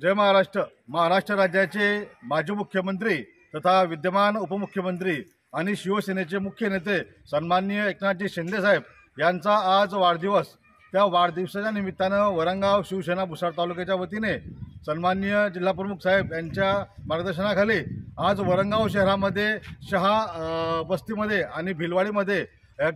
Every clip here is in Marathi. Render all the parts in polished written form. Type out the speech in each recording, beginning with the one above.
जय महाराष्ट्र। महाराष्ट्र राज्याचे माजी मुख्यमंत्री तथा विद्यमान उपमुख्यमंत्री आणि शिवसेनेचे मुख्य नेते सन्माननीय एकनाथजी शिंदे साहेब यांचा आज वाढदिवस। त्या वाढदिवसाच्या निमित्तानं वरंगाव शिवसेना भुसार तालुक्याच्या वतीने सन्माननीय जिल्हाप्रमुख साहेब यांच्या मार्गदर्शनाखाली आज वरंगाव शहरामध्ये शहा बस्तीमध्ये आणि भिलवाडीमध्ये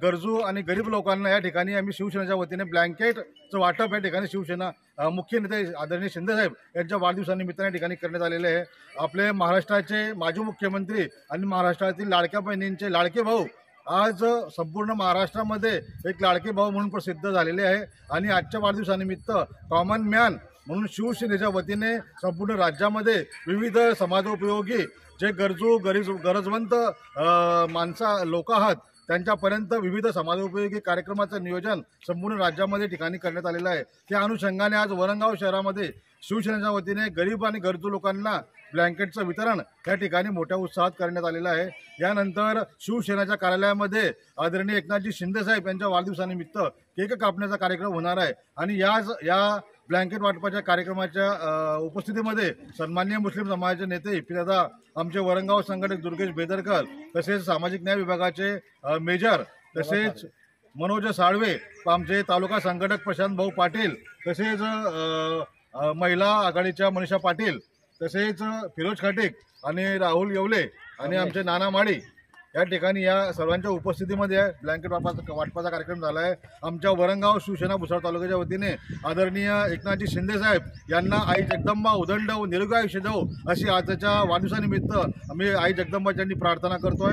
गरजू आणि गरीब लोकांना या ठिकाणी आम्ही शिवसेनेच्या वतीने ब्लँकेटचं वाटप या ठिकाणी शिवसेना मुख्य नेते आदरणीय शिंदे साहेब यांच्या वाढदिवसानिमित्ताने या ठिकाणी करण्यात आलेले आहे। आपले महाराष्ट्राचे माजी मुख्यमंत्री आणि महाराष्ट्रातील लाडक्या बहिणींचे लाडके भाऊ आज संपूर्ण महाराष्ट्रामध्ये एक लाडके भाऊ म्हणून प्रसिद्ध झालेले आहे आणि आजच्या वाढदिवसानिमित्त कॉमन मॅन म्हणून शिवसेनेच्या वतीने संपूर्ण राज्यामध्ये विविध समाजोपयोगी जे गरजवंत लोक आहात त्यांच्यापर्यंत विविध समाजोपयोगी कार्यक्रमाचं नियोजन संपूर्ण राज्यामध्ये ठिकाणी करण्यात आलेलं आहे। त्या अनुषंगाने आज वरंगाव शहरामध्ये शिवसेनेच्या वतीने गरीब आणि गरजू लोकांना ब्लँकेटचं वितरण या ठिकाणी मोठ्या उत्साहात करण्यात आलेलं आहे। यानंतर शिवसेनेच्या कार्यालयामध्ये आदरणीय एकनाथजी शिंदे साहेब यांच्या वाढदिवसानिमित्त केक कापण्याचा कार्यक्रम होणार आहे आणि या ब्लँकेट वाटपाच्या कार्यक्रमाच्या उपस्थितीमध्ये सन्माननीय मुस्लिम समाजाचे नेते दादा आमचे वरंगाव संघटक दुर्गेश बेदरकर तसेच सामाजिक न्याय विभागाचे मेजर तसेच मनोज साळवे आमचे तालुका संघटक प्रशांत भाऊ पाटील तसेच महिला आघाडीच्या मनीषा पाटील तसेच फिरोज खाटिक आणि राहुल येवले आणि आमचे नाना माडी या ठिकाणी या सर्वांच्या उपस्थितीमध्ये ब्लँकेट वाटपाचा कार्यक्रम झाला आहे। आमच्या वरंगाव शिवसेना भुसार तालुक्याच्या वतीने आदरणीय एकनाथजी शिंदे साहेब यांना आई जगदंबा उदंड व निरोगी आयुष्य देवो अशी आजच्या वाढदिवसानिमित्त आम्ही आई जगदंबाच्यांनी प्रार्थना करतोय।